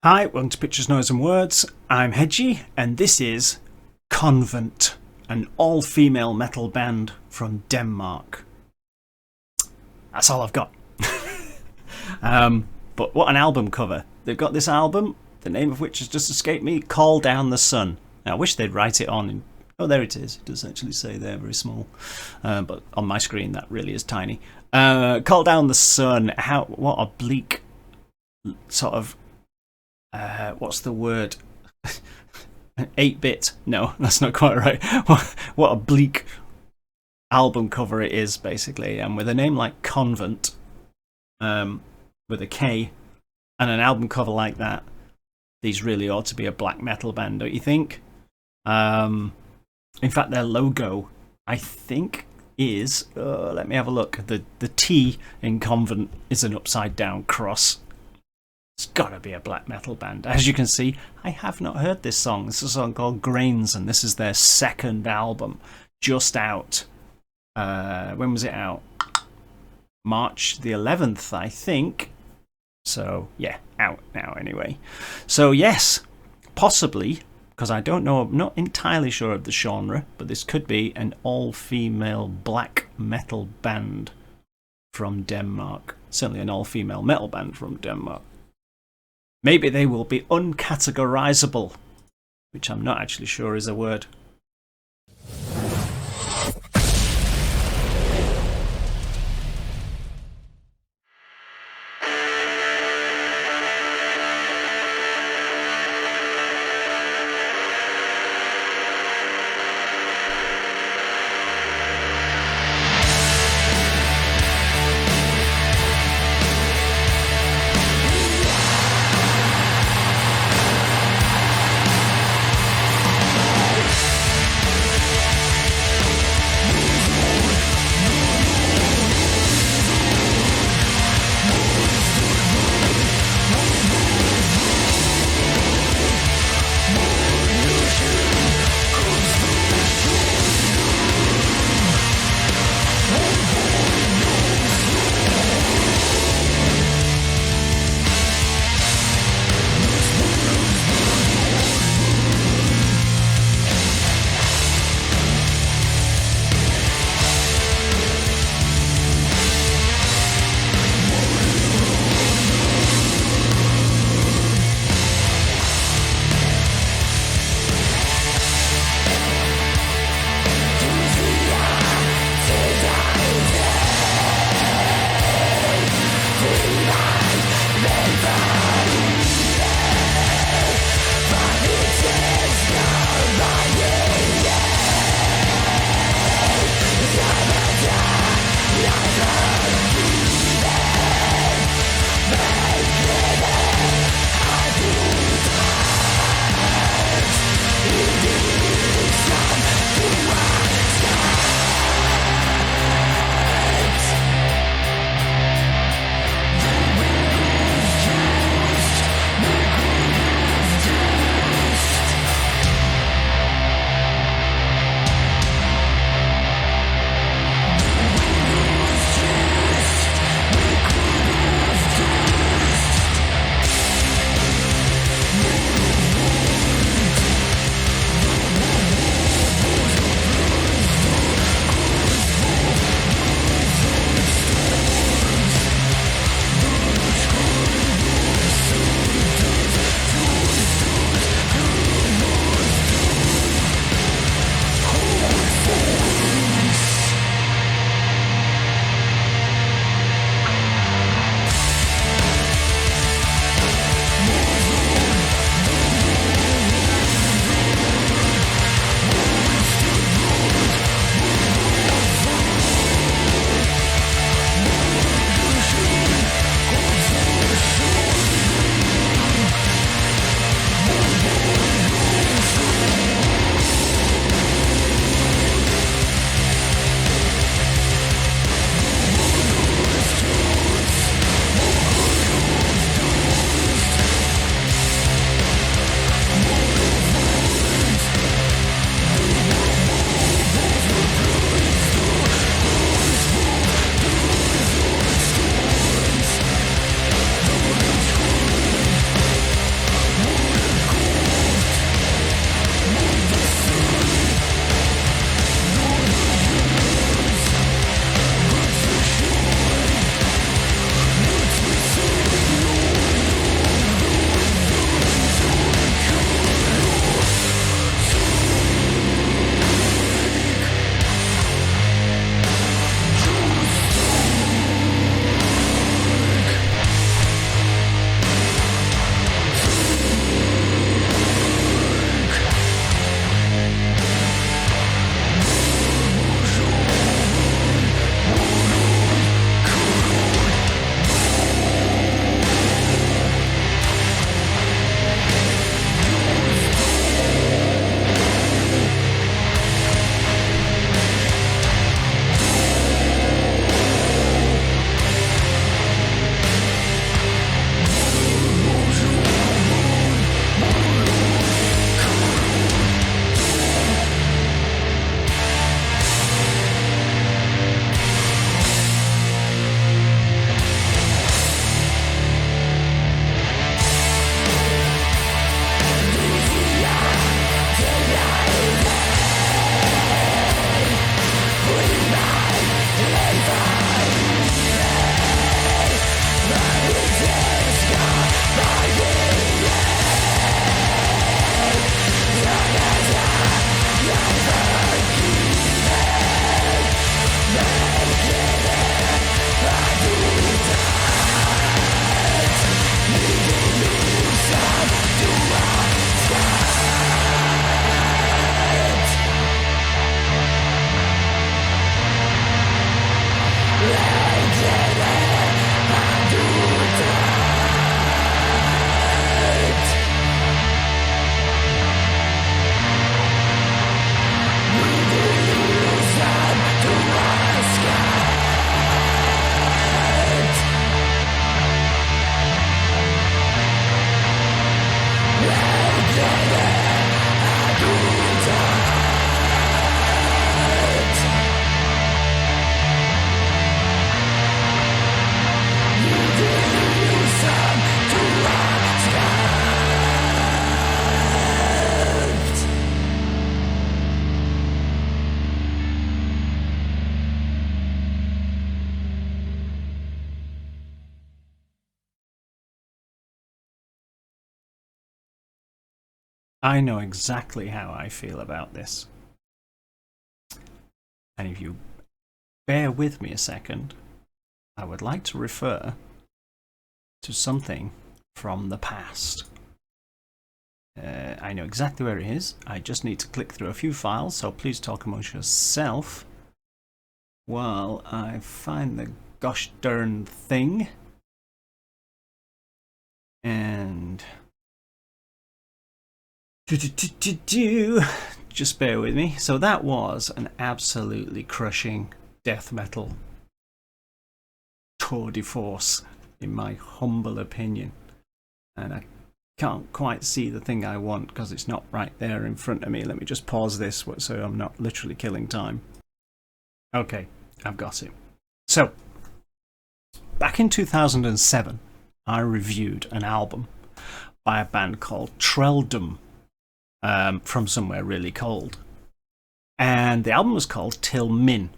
Hi, welcome to Pictures, Noise and Words. I'm Hedgie, and this is KONVENT, an all-female metal band from Denmark. That's all I've got. But what an album cover. They've got this album, the name of which has just escaped me, Call Down the Sun. Now, I wish they'd write it on. Oh, there it is. It does actually say there, very small. But on my screen, that really is tiny. Call Down the Sun. What a bleak sort of... what's the word? 8-bit? No, that's not quite right. What a bleak album cover it is, basically. And with a name like KONVENT, with a K, and an album cover like that, these really ought to be a black metal band, don't you think? In fact, their logo, I think, is... let me have a look. The T in KONVENT is an upside-down cross. It's gotta be a black metal band. As you can see, I have not heard this song. This is a song called Grains, and this is their second album, just out. When was it out? March the 11th, I think. So, yeah, out now anyway. So, yes, possibly, because I don't know, I'm not entirely sure of the genre, but this could be an all-female black metal band from Denmark. Certainly an all-female metal band from Denmark. Maybe they will be uncategorizable, which I'm not actually sure is a word. I know exactly how I feel about this. And if you bear with me a second, I would like to refer to something from the past. I know exactly where it is. I just need to click through a few files, so please talk amongst yourself while I find the gosh darn thing. And just bear with me. So that was an absolutely crushing death metal tour de force, in my humble opinion. And I can't quite see the thing I want because it's not right there in front of me. Let me just pause this so I'm not literally killing time. Okay, I've got it. So, back in 2007, I reviewed an album by a band called Trelldom, from somewhere really cold. And the album was called Till Min.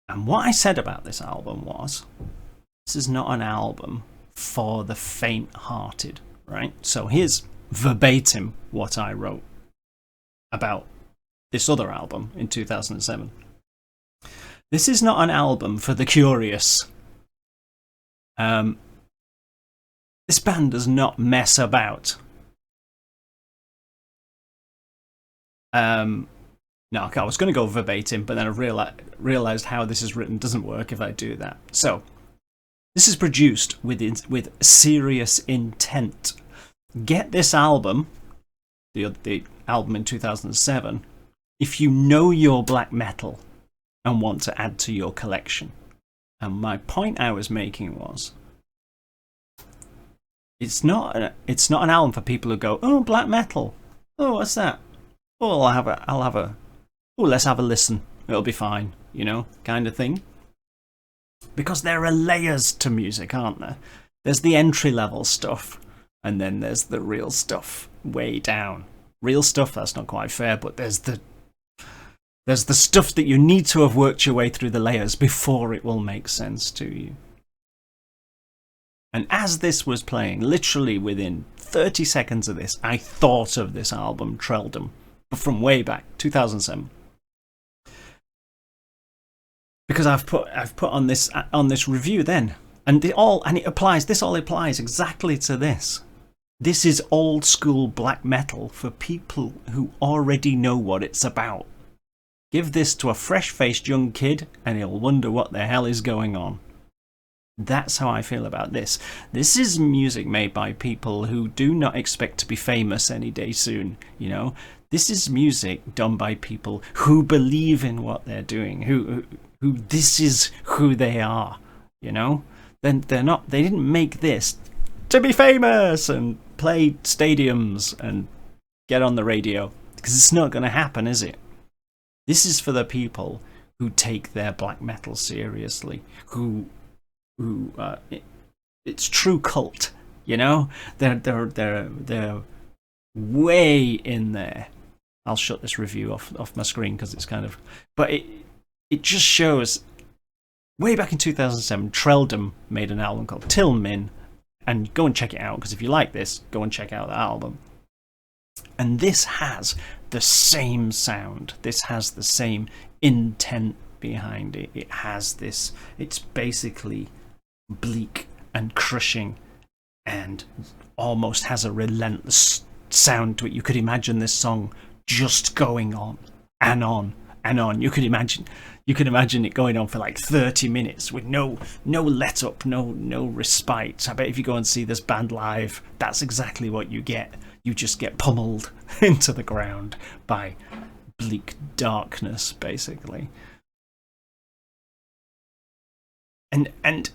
And what I said about this album was, this is not an album for the faint-hearted, right? So here's verbatim what I wrote about this other album in 2007. This is not an album for the curious. This band does not mess about. No, I was going to go verbatim, but then I realized how this is written doesn't work if I do that. So, this is produced with serious intent. Get this album, the album in 2007, if you know your black metal and want to add to your collection. And my point I was making was, it's not an album for people who go, oh, black metal, oh, what's that? Oh, let's have a listen. It'll be fine, you know, kind of thing. Because there are layers to music, aren't there? There's the entry-level stuff, and then there's the real stuff way down. Real stuff, that's not quite fair, but there's the stuff that you need to have worked your way through the layers before it will make sense to you. And as this was playing, literally within 30 seconds of this, I thought of this album, Trelldom, from way back, 2007. Because I've put on this review then, and this all applies exactly to this. This is old school black metal for people who already know what it's about. Give this to a fresh-faced young kid, and he'll wonder what the hell is going on. That's how I feel about this. This is music made by people who do not expect to be famous any day soon, you know. This is music done by people who believe in what they're doing, who this is who they are, you know. They didn't make this to be famous and play stadiums and get on the radio, because it's not going to happen, is it? This is for the people who take their black metal seriously, it's true cult, you know. They're way in there. I'll shut this review off my screen because it's kind of, but it just shows. Way back in 2007, Trelldom made an album called Till Min, and go and check it out, because if you like this, go and check out the album. And this has the same sound. This has the same intent behind it. It has this. It's basically bleak and crushing, and almost has a relentless sound to it. You could imagine this song just going on and on and on. You could imagine it going on for like 30 minutes with no let up, no respite. I bet if you go and see this band live, that's exactly what you get. You just get pummeled into the ground by bleak darkness, basically. And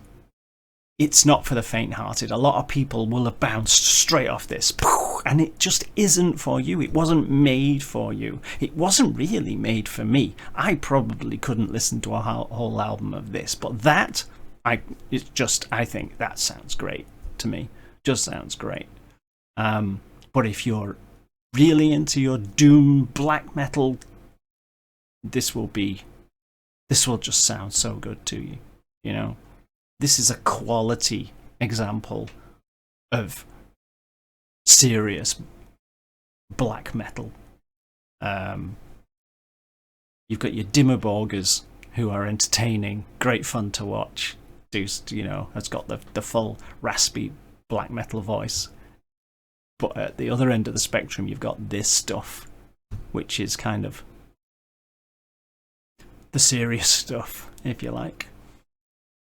it's not for the faint-hearted. A lot of people will have bounced straight off this, and it just isn't for you. It wasn't made for you. It wasn't really made for me. I probably couldn't listen to a whole album of this, but I think that sounds great to me. Just sounds great. But if you're really into your doom black metal, this will just sound so good to you, you know. This is a quality example of serious black metal. You've got your Dimmerborgers, who are entertaining, great fun to watch. Has got the full raspy black metal voice. But at the other end of the spectrum, you've got this stuff, which is kind of the serious stuff, if you like.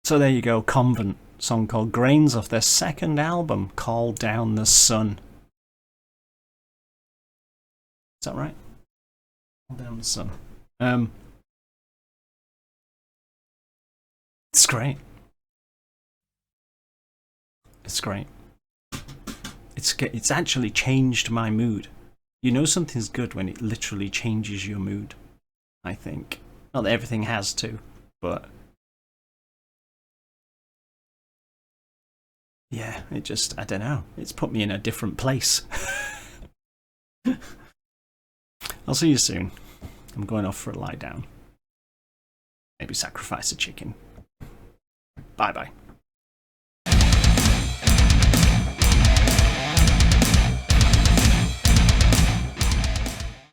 So there you go, Convent, song called Grains off their second album, Call Down the Sun. Is that right? Call Down the Sun. It's great. It's great. It's actually changed my mood. You know something's good when it literally changes your mood, I think. Not that everything has to, but yeah, it just, I don't know, it's put me in a different place. I'll see you soon. I'm going off for a lie down. Maybe sacrifice a chicken. Bye bye.